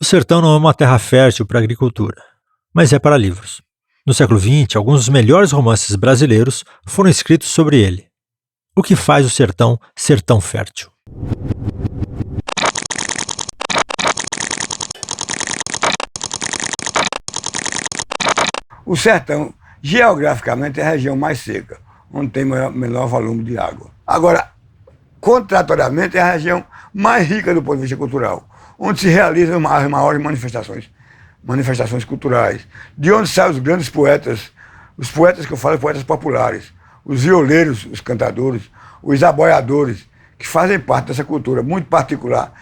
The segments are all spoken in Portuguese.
sertão não é uma terra fértil para a agricultura, mas é para livros. No século XX, alguns dos melhores romances brasileiros foram escritos sobre ele. O que faz o sertão ser tão fértil? O sertão, geograficamente, é a região mais seca, onde tem menor volume de água. Agora, contratoriamente, é a região mais rica do ponto de vista cultural, onde se realizam as maiores manifestações culturais, de onde saem os grandes poetas, os poetas que eu falo, poetas populares, os violeiros, os cantadores, os aboiadores, que fazem parte dessa cultura muito particular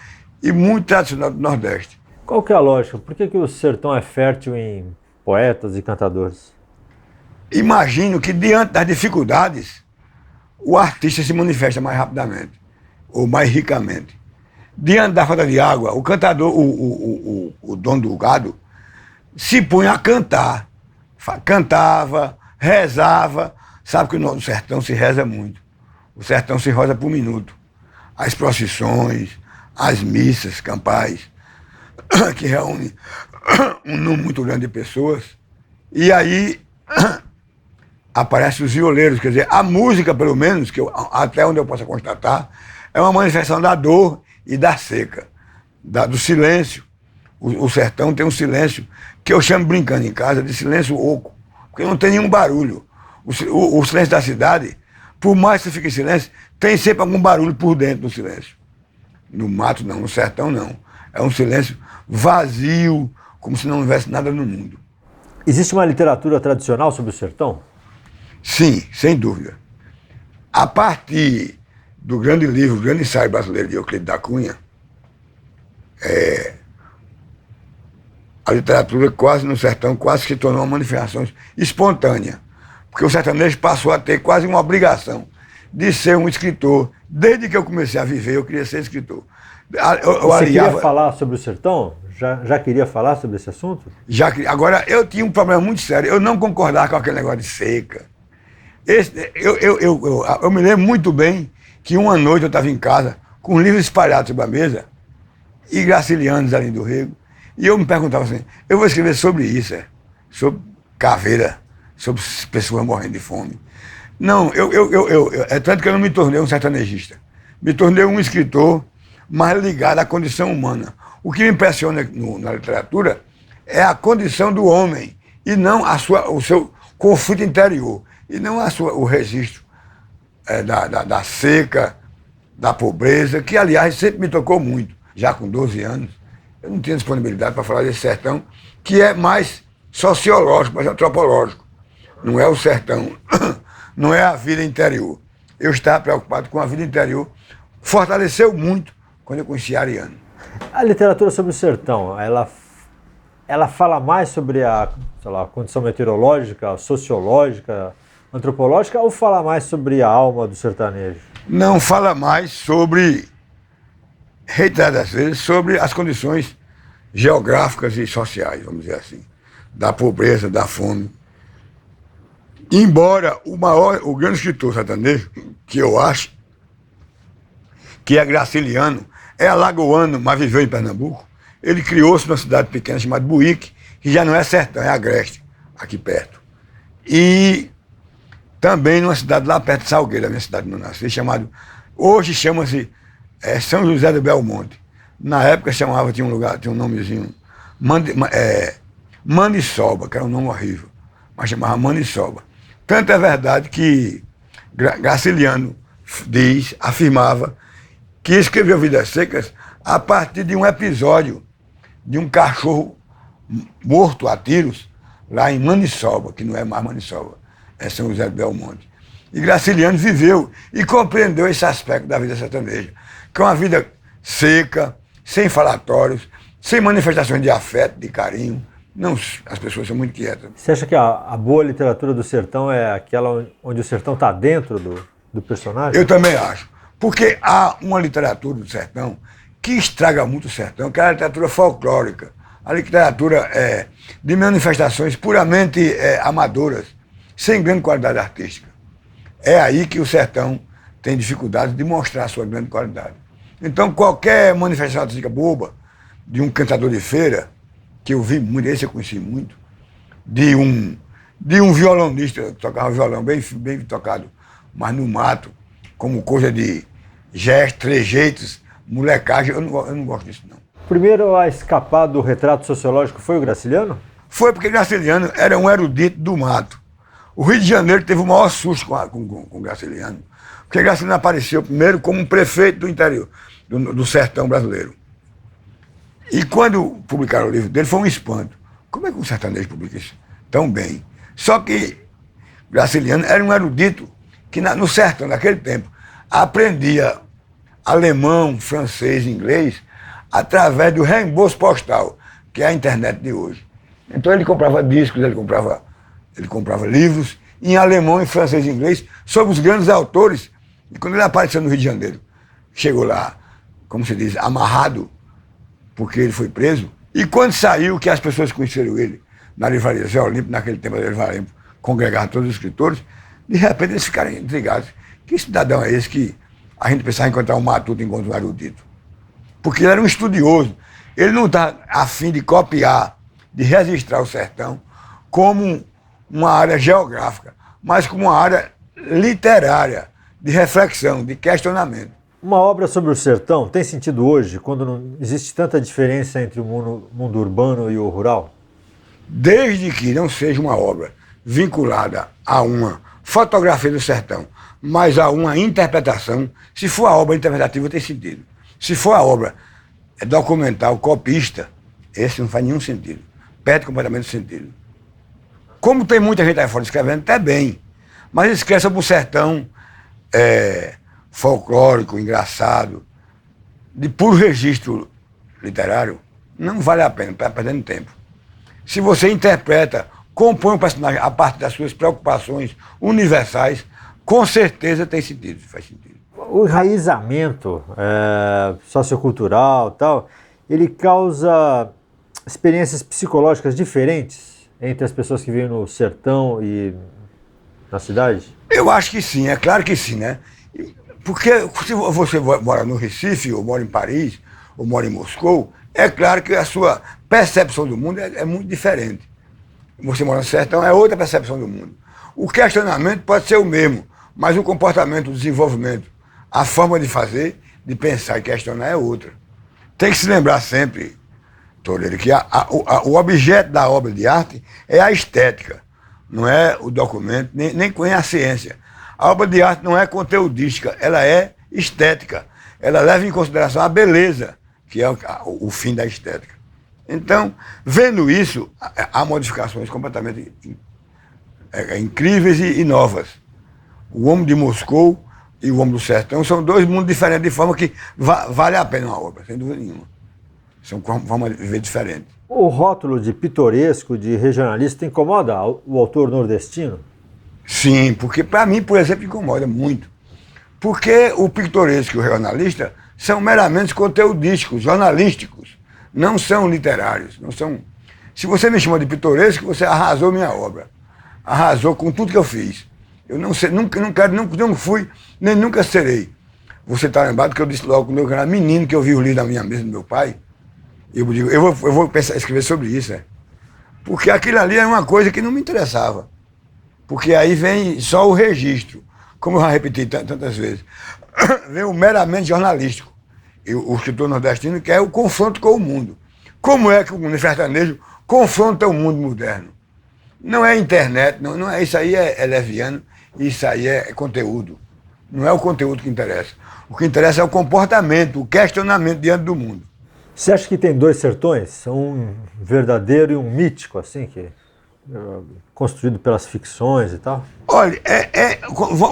e muito tradicional do Nordeste. Qual que é a lógica? Por que o sertão é fértil em poetas e cantadores? Imagino que, diante das dificuldades, o artista se manifesta mais rapidamente, ou mais ricamente. Diante da falta de água, o cantador, o dono do gado, se punha a cantar. Cantava, rezava. Sabe que no sertão se reza muito. O sertão se reza por minuto. As procissões, as missas campais, que reúnem um número muito grande de pessoas. E aí aparecem os violeiros, quer dizer, a música, pelo menos, até onde eu possa constatar, é uma manifestação da dor e da seca, do silêncio. O sertão tem um silêncio que eu chamo, brincando em casa, de silêncio oco, porque não tem nenhum barulho. O silêncio da cidade, por mais que você fique em silêncio, tem sempre algum barulho por dentro do silêncio. No mato não, no sertão não. É um silêncio vazio, como se não houvesse nada no mundo. Existe uma literatura tradicional sobre o sertão? Sim, sem dúvida. A partir do grande livro, o grande ensaio brasileiro de Euclides da Cunha, a literatura quase no sertão quase se tornou uma manifestação espontânea, porque o sertanejo passou a ter quase uma obrigação de ser um escritor. Desde que eu comecei a viver, eu queria ser escritor. Você queria falar sobre o sertão? Já queria falar sobre esse assunto? Agora, eu tinha um problema muito sério, eu não concordava com aquele negócio de seca. Eu me lembro muito bem que uma noite eu estava em casa, com livros espalhados sobre a mesa, e Gracilianos ali do Rego, e eu me perguntava assim, eu vou escrever sobre isso, sobre caveira, sobre pessoas morrendo de fome. Não, é tanto que eu não me tornei um sertanejista. Me tornei um escritor mais ligado à condição humana. O que me impressiona na literatura é a condição do homem, e não o seu conflito interior, e não o registro da seca, da pobreza, que, aliás, sempre me tocou muito. Já com 12 anos, eu não tinha disponibilidade para falar desse sertão, que é mais sociológico, mais antropológico. Não é o sertão, não é a vida interior. Eu estava preocupado com a vida interior, fortaleceu muito quando eu conheci Ariano. A literatura sobre o sertão, ela fala mais sobre a condição meteorológica, sociológica, antropológica, ou fala mais sobre a alma do sertanejo? Não fala mais sobre, reiteradas vezes, sobre as condições geográficas e sociais, vamos dizer assim, da pobreza, da fome. Embora o grande escritor sertanejo, que eu acho, que é graciliano, é alagoano, mas viveu em Pernambuco, ele criou-se numa cidade pequena chamada Buíque, que já não é sertão, é Agreste, aqui perto. E também numa cidade lá perto de Salgueiro, a minha cidade não nasci, hoje chama-se São José do Belmonte. Na época tinha um nomezinho, Maniçoba, que era um nome horrível, mas chamava Maniçoba. Tanto é verdade que Graciliano afirmava que escreveu Vidas Secas a partir de um episódio de um cachorro morto a tiros lá em Maniçoba, que não é mais Maniçoba, é São José do Belmonte. E Graciliano viveu e compreendeu esse aspecto da vida sertaneja, que é uma vida seca, sem falatórios, sem manifestações de afeto, de carinho. Não, as pessoas são muito quietas. Você acha que a boa literatura do sertão é aquela onde o sertão está dentro do personagem? Eu também acho. Porque há uma literatura do sertão que estraga muito o sertão, que é a literatura folclórica, a literatura de manifestações puramente amadoras, sem grande qualidade artística. É aí que o sertão tem dificuldade de mostrar a sua grande qualidade. Então, qualquer manifestação artística boba de um cantador de feira, que eu vi muito, esse eu conheci muito, de um violonista que tocava violão bem tocado, mas no mato, como coisa de gestos, trejeitos, molecagem, eu não gosto disso, não. O primeiro a escapar do retrato sociológico foi o Graciliano? Foi porque Graciliano era um erudito do mato. O Rio de Janeiro teve o maior susto com Graciliano, porque Graciliano apareceu primeiro como um prefeito do interior, do sertão brasileiro. E quando publicaram o livro dele, foi um espanto. Como é que um sertanejo publica isso tão bem? Só que Graciliano era um erudito que no sertão, naquele tempo, aprendia alemão, francês, inglês, através do reembolso postal, que é a internet de hoje. Então ele comprava discos, ele comprava livros em alemão, em francês e inglês, sobre os grandes autores. E quando ele apareceu no Rio de Janeiro, chegou lá, como se diz, amarrado, porque ele foi preso. E quando saiu, que as pessoas conheceram ele na livraria Zé Olímpio, naquele tempo da livraria Olímpio, congregaram todos os escritores, de repente eles ficaram intrigados. Que cidadão é esse que a gente pensava encontrar um matuto enquanto um erudito? Porque ele era um estudioso. Ele não está a fim de copiar, de registrar o sertão como uma área geográfica, mas como uma área literária, de reflexão, de questionamento. Uma obra sobre o sertão tem sentido hoje, quando não existe tanta diferença entre o mundo urbano e o rural? Desde que não seja uma obra vinculada a uma fotografia do sertão, mas a uma interpretação, se for a obra interpretativa tem sentido. Se for a obra documental, copista, esse não faz nenhum sentido. Perde completamente o sentido. Como tem muita gente aí fora escrevendo, até bem, mas escreve sobre o sertão folclórico, engraçado, de puro registro literário, não vale a pena, está perdendo tempo. Se você interpreta, compõe um personagem a partir das suas preocupações universais, com certeza tem sentido, faz sentido. O enraizamento sociocultural tal, ele causa experiências psicológicas diferentes entre as pessoas que vivem no sertão e na cidade? Eu acho que sim, é claro que sim, né? Porque se você mora no Recife, ou mora em Paris, ou mora em Moscou, é claro que a sua percepção do mundo é muito diferente. Você mora no sertão, é outra percepção do mundo. O questionamento pode ser o mesmo, mas o comportamento, o desenvolvimento, a forma de fazer, de pensar e questionar é outra. Tem que se lembrar sempre, Toledo, que o objeto da obra de arte é a estética, não é o documento, nem a ciência. A obra de arte não é conteudística, ela é estética. Ela leva em consideração a beleza, que é o fim da estética. Então, vendo isso, há modificações completamente incríveis e novas. O Homem de Moscou e o Homem do Sertão são dois mundos diferentes, de forma que vale a pena uma obra, sem dúvida nenhuma. São formas de viver diferentes. O rótulo de pitoresco, de regionalista, incomoda o autor nordestino? Sim, porque para mim, por exemplo, incomoda muito. Porque o pitoresco e o regionalista são meramente conteudísticos, jornalísticos, não são literários. Não são... Se você me chama de pitoresco, você arrasou minha obra. Arrasou com tudo que eu fiz. Eu não sei, nunca fui, nem nunca serei. Você está lembrado que eu disse logo quando eu era menino, que eu vi o livro da minha mesa do meu pai? Eu digo, eu vou pensar, escrever sobre isso, porque aquilo ali era uma coisa que não me interessava. Porque aí vem só o registro, como eu já repeti tantas vezes. Vem o meramente jornalístico. E o escritor nordestino quer o confronto com o mundo. Como é que o mundo sertanejo confronta o mundo moderno? Não é internet, não é, isso aí é leviano, isso aí é conteúdo. Não é o conteúdo que interessa. O que interessa é o comportamento, o questionamento diante do mundo. Você acha que tem dois sertões? Um verdadeiro e um mítico, assim, que construído pelas ficções e tal? Olha,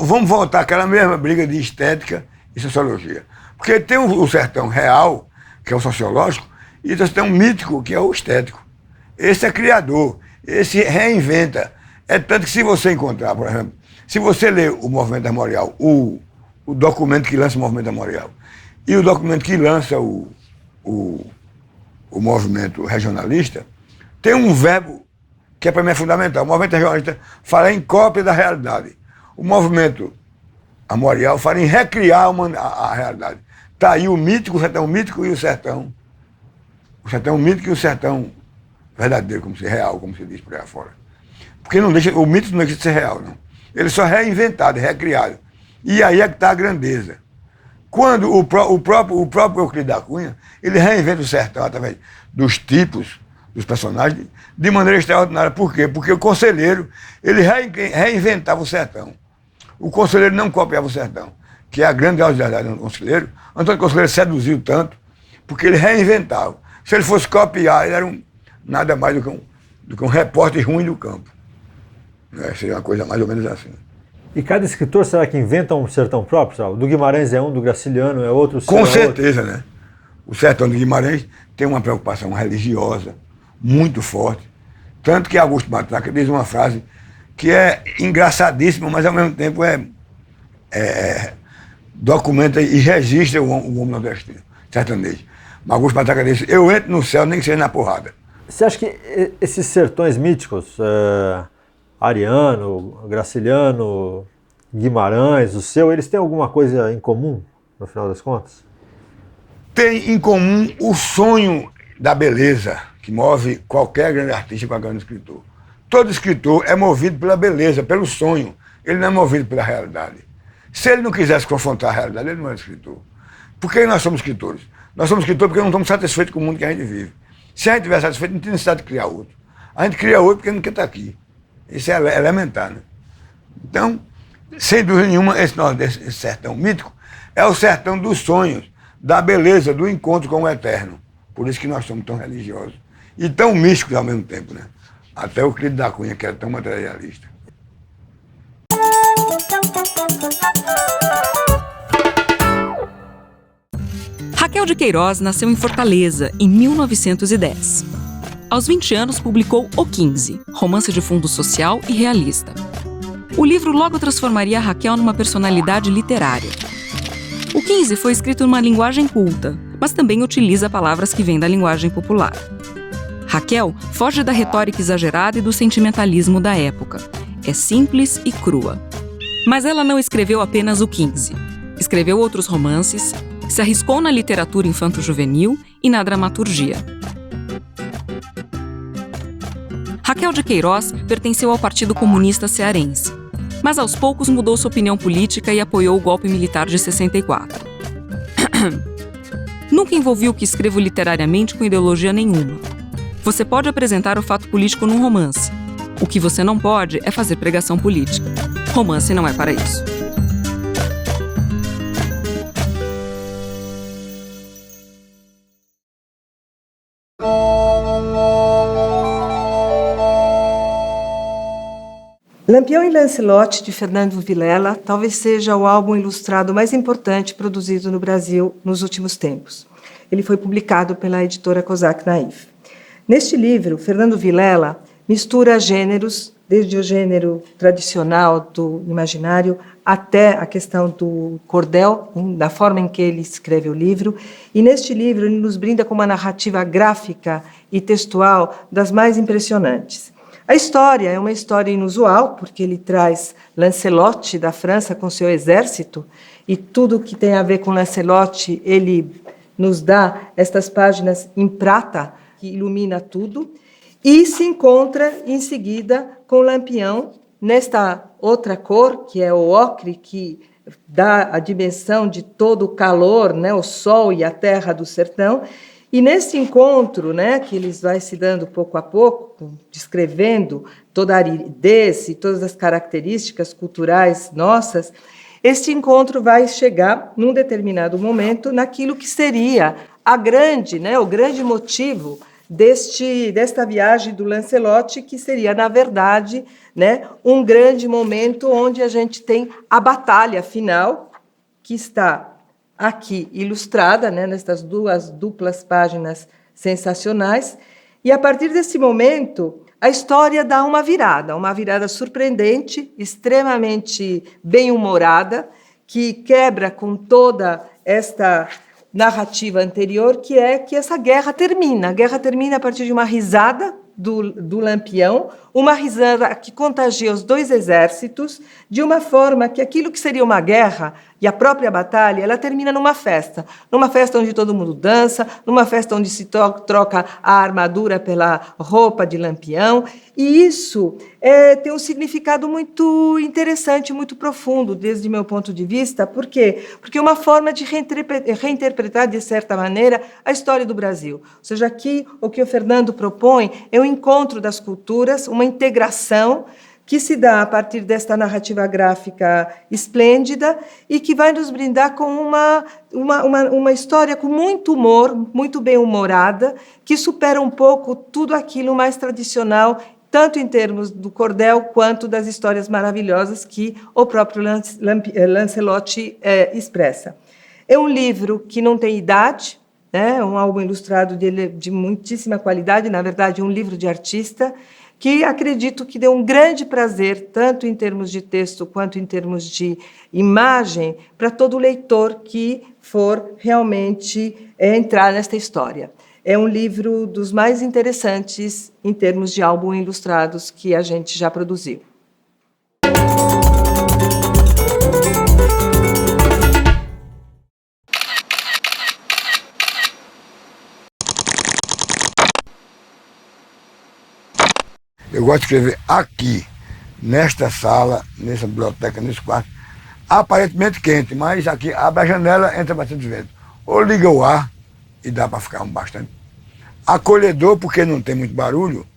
vamos voltar àquela mesma briga de estética e sociologia. Porque tem o sertão real, que é o sociológico, e tem um mítico, que é o estético. Esse é criador, esse reinventa. É tanto que se você encontrar, por exemplo, se você ler o Movimento Memorial, o documento que lança o Movimento Memorial, e o documento que lança o movimento regionalista, tem um verbo que para mim é fundamental. O movimento regionalista fala em cópia da realidade. O movimento memorial fala em recriar a realidade. Está aí o mítico e o sertão O sertão mítico e o sertão verdadeiro, como se real, como se diz por aí afora. Porque não deixa, o mito não deixa de ser real, não. Ele só é reinventado, recriado. E aí é que está a grandeza. Quando o próprio Euclides da Cunha, ele reinventa o sertão através dos tipos, dos personagens, de maneira extraordinária. Por quê? Porque o conselheiro, ele reinventava o sertão. O conselheiro não copiava o sertão, que é a grande auxiliaridade do conselheiro. Antônio Conselheiro seduziu tanto, porque ele reinventava. Se ele fosse copiar, ele era nada mais do que um repórter ruim do campo. Seria uma coisa mais ou menos assim. E cada escritor, será que inventa um sertão próprio? Sabe? O do Guimarães é um, do Graciliano é outro. Com certeza, outro. Né? O sertão do Guimarães tem uma preocupação religiosa muito forte. Tanto que Augusto Matraca diz uma frase que é engraçadíssima, mas ao mesmo tempo documenta e registra o homem nordestino, sertanejo. Mas Augusto Matraca diz: eu entro no céu nem que seja na porrada. Você acha que esses sertões míticos, Ariano, Graciliano, Guimarães, o seu, eles têm alguma coisa em comum, no final das contas? Tem em comum o sonho da beleza, que move qualquer grande artista, qualquer grande escritor. Todo escritor é movido pela beleza, pelo sonho. Ele não é movido pela realidade. Se ele não quisesse confrontar a realidade, ele não era escritor. Por que nós somos escritores? Nós somos escritores porque não estamos satisfeitos com o mundo que a gente vive. Se a gente estiver satisfeito, não tem necessidade de criar outro. A gente cria outro porque não quer estar aqui. Isso é elementar, né? Então, sem dúvida nenhuma, esse sertão mítico é o sertão dos sonhos, da beleza, do encontro com o eterno. Por isso que nós somos tão religiosos e tão místicos ao mesmo tempo, né? Até o Euclides da Cunha, que era tão materialista. Raquel de Queiroz nasceu em Fortaleza, em 1910. Aos 20 anos, publicou O 15, romance de fundo social e realista. O livro logo transformaria a Raquel numa personalidade literária. O 15 foi escrito numa linguagem culta, mas também utiliza palavras que vêm da linguagem popular. Raquel foge da retórica exagerada e do sentimentalismo da época. É simples e crua. Mas ela não escreveu apenas O 15. Escreveu outros romances, se arriscou na literatura infanto-juvenil e na dramaturgia. Raquel de Queiroz pertenceu ao Partido Comunista Cearense, mas aos poucos mudou sua opinião política e apoiou o golpe militar de 64. Nunca envolvi o que escrevo literariamente com ideologia nenhuma. Você pode apresentar o fato político num romance. O que você não pode é fazer pregação política. Romance não é para isso. Lampião e Lancelot, de Fernando Vilela, talvez seja o álbum ilustrado mais importante produzido no Brasil nos últimos tempos. Ele foi publicado pela editora Kozak Naif. Neste livro, Fernando Vilela mistura gêneros, desde o gênero tradicional do imaginário até a questão do cordel, da forma em que ele escreve o livro. E neste livro ele nos brinda com uma narrativa gráfica e textual das mais impressionantes. A história é uma história inusual, porque ele traz Lancelot da França com seu exército, e tudo que tem a ver com Lancelot, ele nos dá estas páginas em prata, que ilumina tudo, e se encontra em seguida com Lampião, nesta outra cor, que é o ocre, que dá a dimensão de todo o calor, né, o sol e a terra do sertão. E nesse encontro, né, que eles vai se dando pouco a pouco, descrevendo toda a aridez e todas as características culturais nossas, este encontro vai chegar, num determinado momento, naquilo que seria a grande, né, o grande motivo desta viagem do Lancelot, que seria, na verdade, né, um grande momento onde a gente tem a batalha final, que está aqui ilustrada, né, nestas duas duplas páginas sensacionais, e a partir desse momento a história dá uma virada surpreendente, extremamente bem-humorada, que quebra com toda esta narrativa anterior, que é que essa guerra termina. A guerra termina a partir de uma risada do Lampião, uma risada que contagia os dois exércitos, de uma forma que aquilo que seria uma guerra, E a própria batalha, ela termina numa festa onde todo mundo dança, numa festa onde se troca a armadura pela roupa de Lampião, e isso tem um significado muito interessante, muito profundo, desde meu ponto de vista. Por quê? Porque é uma forma de reinterpretar, de certa maneira, a história do Brasil. Ou seja, aqui o que o Fernando propõe é o encontro das culturas, uma integração que se dá a partir desta narrativa gráfica esplêndida e que vai nos brindar com uma história com muito humor, muito bem-humorada, que supera um pouco tudo aquilo mais tradicional, tanto em termos do cordel quanto das histórias maravilhosas que o próprio Lancelot expressa. É um livro que não tem idade, né? Um álbum ilustrado de muitíssima qualidade, na verdade, um livro de artista, que acredito que deu um grande prazer, tanto em termos de texto quanto em termos de imagem, para todo leitor que for realmente entrar nesta história. É um livro dos mais interessantes em termos de álbum ilustrados que a gente já produziu. Eu gosto de escrever aqui, nesta sala, nessa biblioteca, nesse quarto, aparentemente quente, mas aqui abre a janela, entra bastante vento. Ou liga o ar e dá para ficar bastante acolhedor, porque não tem muito barulho,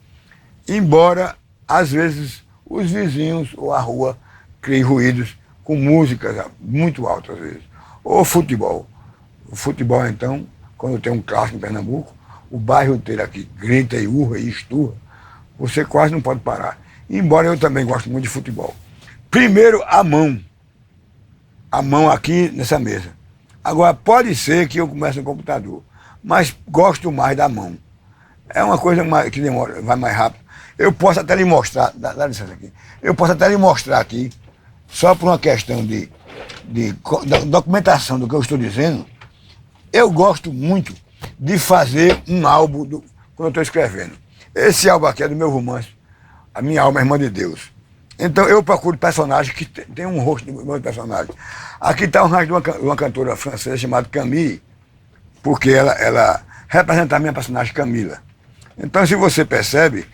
embora às vezes os vizinhos ou a rua criem ruídos com músicas muito altas às vezes. Ou futebol. O futebol, então, quando tem um clássico em Pernambuco, o bairro inteiro aqui grita e urra e esturra. Você quase não pode parar. Embora eu também gosto muito de futebol. Primeiro, a mão. A mão aqui nessa mesa. Agora, pode ser que eu comece no computador, mas gosto mais da mão. É uma coisa que demora, vai mais rápido. Eu posso até lhe mostrar, dá licença aqui. Eu posso até lhe mostrar aqui, só por uma questão de documentação do que eu estou dizendo. Eu gosto muito de fazer um álbum quando eu estou escrevendo. Esse álbum aqui é do meu romance, A Minha Alma é Irmã de Deus. Então eu procuro personagens que tem um rosto de meu personagem. Aqui está um rádio de uma cantora francesa chamada Camille, porque ela representa a minha personagem Camila. Então, se você percebe,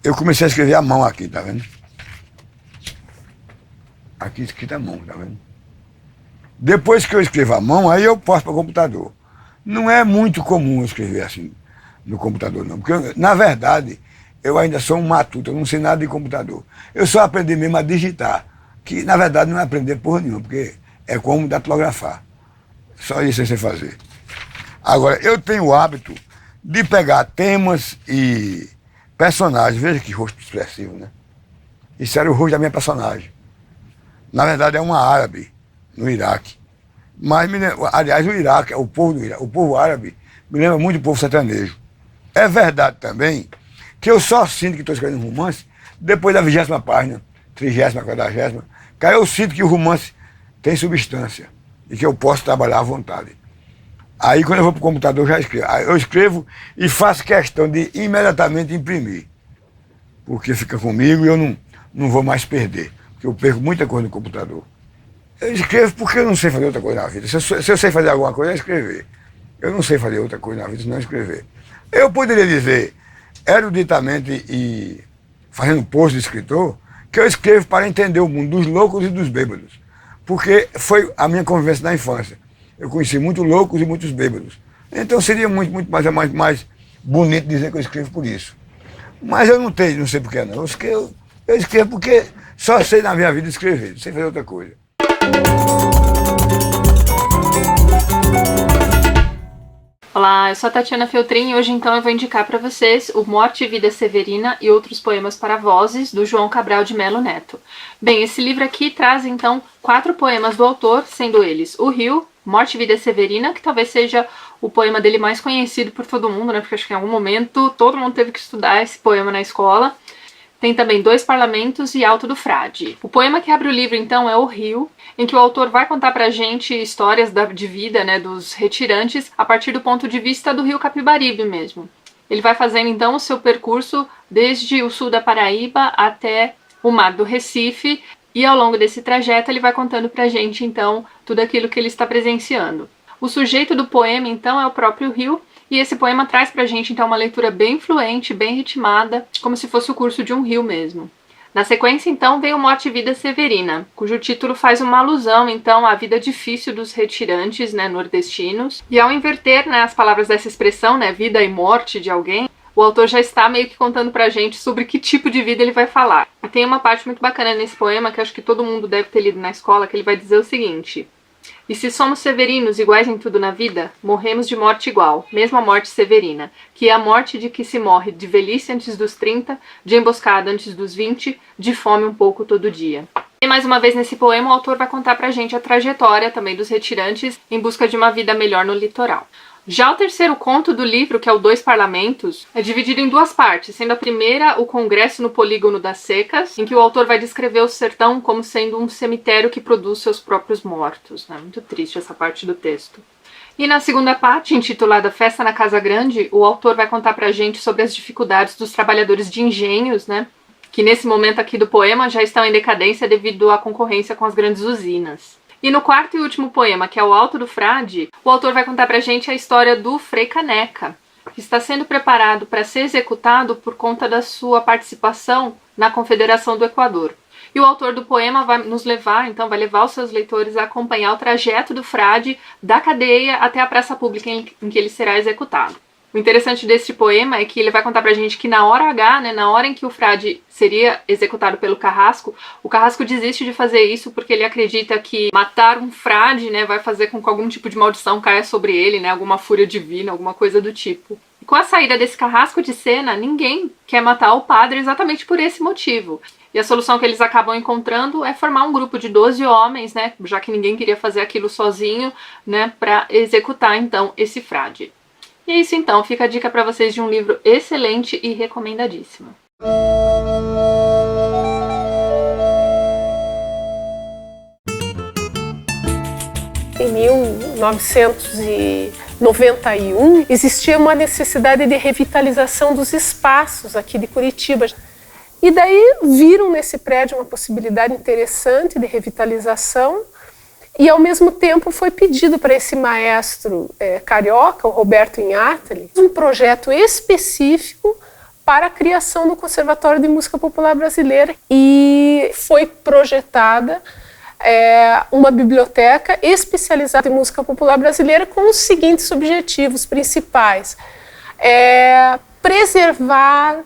eu comecei a escrever à mão aqui, tá vendo? Aqui escrita à mão, tá vendo? Depois que eu escrevo à mão, aí eu passo para o computador. Não é muito comum eu escrever assim no computador, não. Porque, na verdade, eu ainda sou um matuto, eu não sei nada de computador. Eu só aprendi mesmo a digitar, que, na verdade, não é aprender porra nenhuma, porque é como datilografar. Só isso eu sei fazer. Agora, eu tenho o hábito de pegar temas e personagens, veja que rosto expressivo, né? Isso era o rosto da minha personagem. Na verdade, é uma árabe no Iraque. Mas, aliás, o Iraque, o povo árabe, me lembra muito do povo sertanejo. É verdade também que eu só sinto que estou escrevendo um romance depois da 20ª página, 30ª, 40ª, que aí eu sinto que o romance tem substância e que eu posso trabalhar à vontade. Aí quando eu vou para o computador eu já escrevo. Aí eu escrevo e faço questão de imediatamente imprimir, porque fica comigo e eu não vou mais perder, porque eu perco muita coisa no computador. Eu escrevo porque eu não sei fazer outra coisa na vida. Se eu sei fazer alguma coisa, é escrever. Eu não sei fazer outra coisa na vida, senão escrever. Eu poderia dizer, eruditamente e fazendo posto de escritor, que eu escrevo para entender o mundo dos loucos e dos bêbados. Porque foi a minha convivência na infância. Eu conheci muitos loucos e muitos bêbados. Então seria muito mais bonito dizer que eu escrevo por isso. Mas eu não sei porquê não. Eu escrevo porque só sei na minha vida escrever, não sei fazer outra coisa. Olá, eu sou a Tatiana Feltrin e hoje então eu vou indicar para vocês o Morte e Vida Severina e Outros Poemas para Vozes, do João Cabral de Melo Neto. Bem, esse livro aqui traz então 4 poemas do autor, sendo eles O Rio, Morte e Vida Severina, que talvez seja o poema dele mais conhecido por todo mundo, né? Porque acho que em algum momento todo mundo teve que estudar esse poema na escola. Tem também 2 Parlamentos e Alto do Frade. O poema que abre o livro, então, é O Rio, em que o autor vai contar pra gente histórias de vida, né, dos retirantes a partir do ponto de vista do rio Capibaribe mesmo. Ele vai fazendo, então, o seu percurso desde o sul da Paraíba até o mar do Recife, e ao longo desse trajeto ele vai contando pra gente, então, tudo aquilo que ele está presenciando. O sujeito do poema, então, é o próprio rio, e esse poema traz pra gente, então, uma leitura bem fluente, bem ritmada, como se fosse o curso de um rio mesmo. Na sequência, então, vem o Morte e Vida Severina, cujo título faz uma alusão, então, à vida difícil dos retirantes, né, nordestinos. E ao inverter, né, as palavras dessa expressão, né, vida e morte de alguém, o autor já está meio que contando pra gente sobre que tipo de vida ele vai falar. E tem uma parte muito bacana nesse poema, que acho que todo mundo deve ter lido na escola, que ele vai dizer o seguinte: e se somos severinos iguais em tudo na vida, morremos de morte igual, mesmo a morte severina, que é a morte de que se morre de velhice antes dos 30, de emboscada antes dos 20, de fome um pouco todo dia. E mais uma vez nesse poema o autor vai contar pra gente a trajetória também dos retirantes em busca de uma vida melhor no litoral. Já o terceiro conto do livro, que é o Dois Parlamentos, é dividido em duas partes, sendo a primeira o Congresso no Polígono das Secas, em que o autor vai descrever o sertão como sendo um cemitério que produz seus próprios mortos. Né? Muito triste essa parte do texto. E na segunda parte, intitulada Festa na Casa Grande, o autor vai contar pra gente sobre as dificuldades dos trabalhadores de engenhos, né? Que nesse momento aqui do poema já estão em decadência devido à concorrência com as grandes usinas. E no quarto e último poema, que é o Alto do Frade, o autor vai contar pra gente a história do Frei Caneca, que está sendo preparado para ser executado por conta da sua participação na Confederação do Equador. E o autor do poema vai nos levar, então, vai levar os seus leitores a acompanhar o trajeto do frade da cadeia até a praça pública em que ele será executado. O interessante desse poema é que ele vai contar pra gente que na hora H, né, na hora em que o frade seria executado pelo carrasco, o carrasco desiste de fazer isso porque ele acredita que matar um frade, né, vai fazer com que algum tipo de maldição caia sobre ele, né, alguma fúria divina, alguma coisa do tipo. E com a saída desse carrasco de cena, ninguém quer matar o padre exatamente por esse motivo. E a solução que eles acabam encontrando é formar um grupo de 12 homens, né, já que ninguém queria fazer aquilo sozinho, né, para executar então esse frade. E é isso então, fica a dica para vocês de um livro excelente e recomendadíssimo. Em 1991, existia uma necessidade de revitalização dos espaços aqui de Curitiba. E daí viram nesse prédio uma possibilidade interessante de revitalização. E, ao mesmo tempo, foi pedido para esse maestro carioca, o Roberto Inhatali, um projeto específico para a criação do Conservatório de Música Popular Brasileira. E foi projetada uma biblioteca especializada em música popular brasileira com os seguintes objetivos principais: preservar,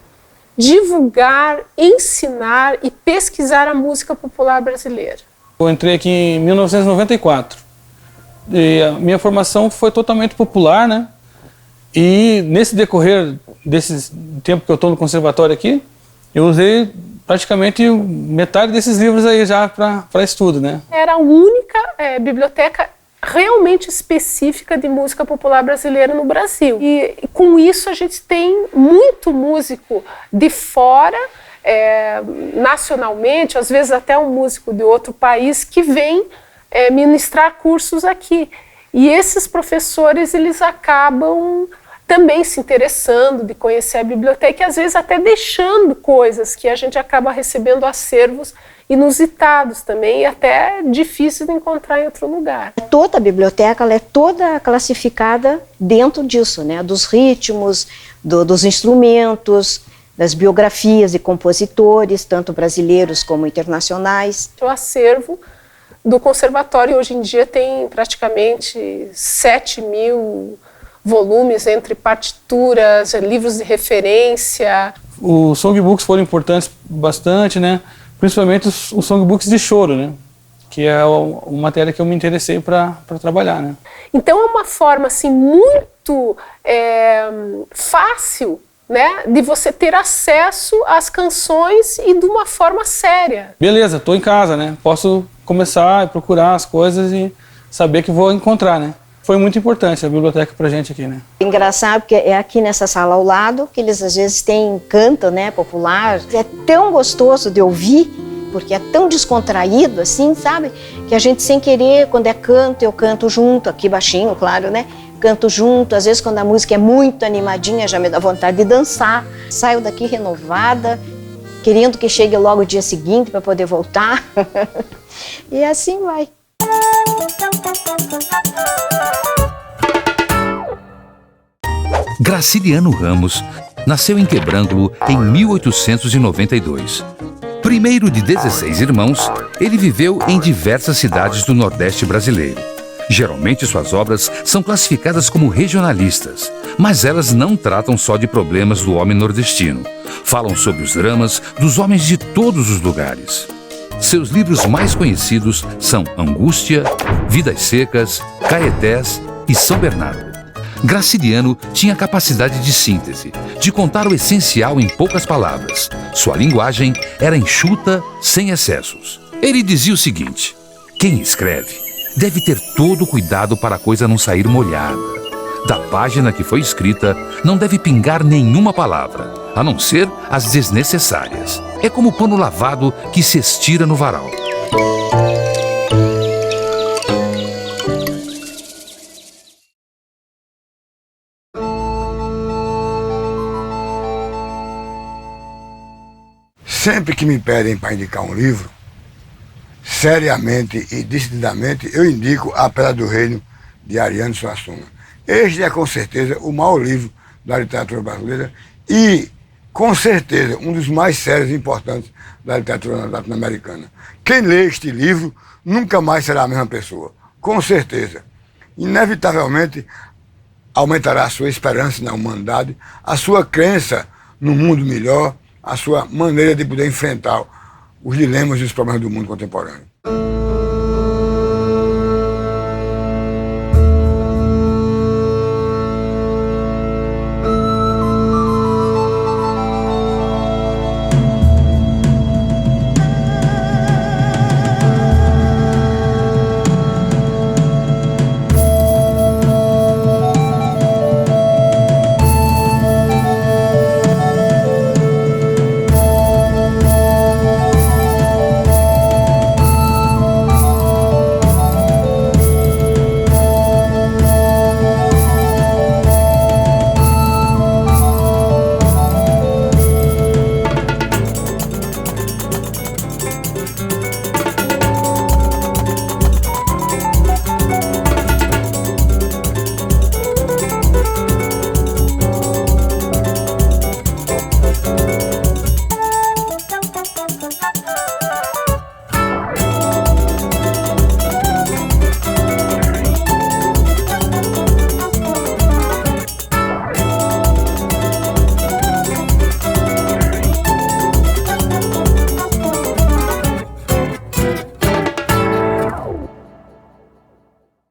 divulgar, ensinar e pesquisar a música popular brasileira. Eu entrei aqui em 1994 e a minha formação foi totalmente popular, né? E nesse decorrer desse tempo que eu estou no conservatório aqui, eu usei praticamente metade desses livros aí já para estudo, né? Era a única biblioteca realmente específica de música popular brasileira no Brasil. E com isso a gente tem muito músico de fora, nacionalmente, às vezes até um músico de outro país que vem ministrar cursos aqui. E esses professores, eles acabam também se interessando de conhecer a biblioteca e às vezes até deixando coisas que a gente acaba recebendo acervos inusitados também e até difíceis de encontrar em outro lugar. Toda a biblioteca ela é toda classificada dentro disso, né? Dos ritmos, dos instrumentos, das biografias de compositores, tanto brasileiros como internacionais. O acervo do conservatório hoje em dia tem praticamente 7.000 volumes entre partituras, livros de referência. Os songbooks foram importantes bastante, né? Principalmente os songbooks de choro, né? Que é uma matéria que eu me interessei para trabalhar, né? Então é uma forma assim muito fácil, né, de você ter acesso às canções e de uma forma séria. Beleza, estou em casa, né? Posso começar a procurar as coisas e saber que vou encontrar, né? Foi muito importante a biblioteca pra gente aqui, né? Engraçado porque é aqui nessa sala ao lado que eles às vezes têm canto, né, popular. É tão gostoso de ouvir, porque é tão descontraído assim, sabe? Que a gente sem querer, quando é canto, eu canto junto, aqui baixinho, claro, né? Canto junto, às vezes quando a música é muito animadinha já me dá vontade de dançar. Saio daqui renovada, querendo que chegue logo o dia seguinte para poder voltar. E assim vai. Graciliano Ramos nasceu em Quebrangulo em 1892. Primeiro de 16 irmãos, ele viveu em diversas cidades do Nordeste brasileiro. Geralmente suas obras são classificadas como regionalistas, mas elas não tratam só de problemas do homem nordestino. Falam sobre os dramas dos homens de todos os lugares. Seus livros mais conhecidos são Angústia, Vidas Secas, Caetés e São Bernardo. Graciliano tinha capacidade de síntese, de contar o essencial em poucas palavras. Sua linguagem era enxuta, sem excessos. Ele dizia o seguinte: quem escreve deve ter todo o cuidado para a coisa não sair molhada. Da página que foi escrita não deve pingar nenhuma palavra, a não ser as desnecessárias. É como pano lavado que se estira no varal. Sempre que me pedem para indicar um livro, seriamente e decididamente, eu indico A Pedra do Reino, de Ariano Suassuna. Este é, com certeza, o maior livro da literatura brasileira e, com certeza, um dos mais sérios e importantes da literatura latino-americana. Quem lê este livro nunca mais será a mesma pessoa, com certeza. Inevitavelmente, aumentará a sua esperança na humanidade, a sua crença no mundo melhor, a sua maneira de poder enfrentar os dilemas e os problemas do mundo contemporâneo.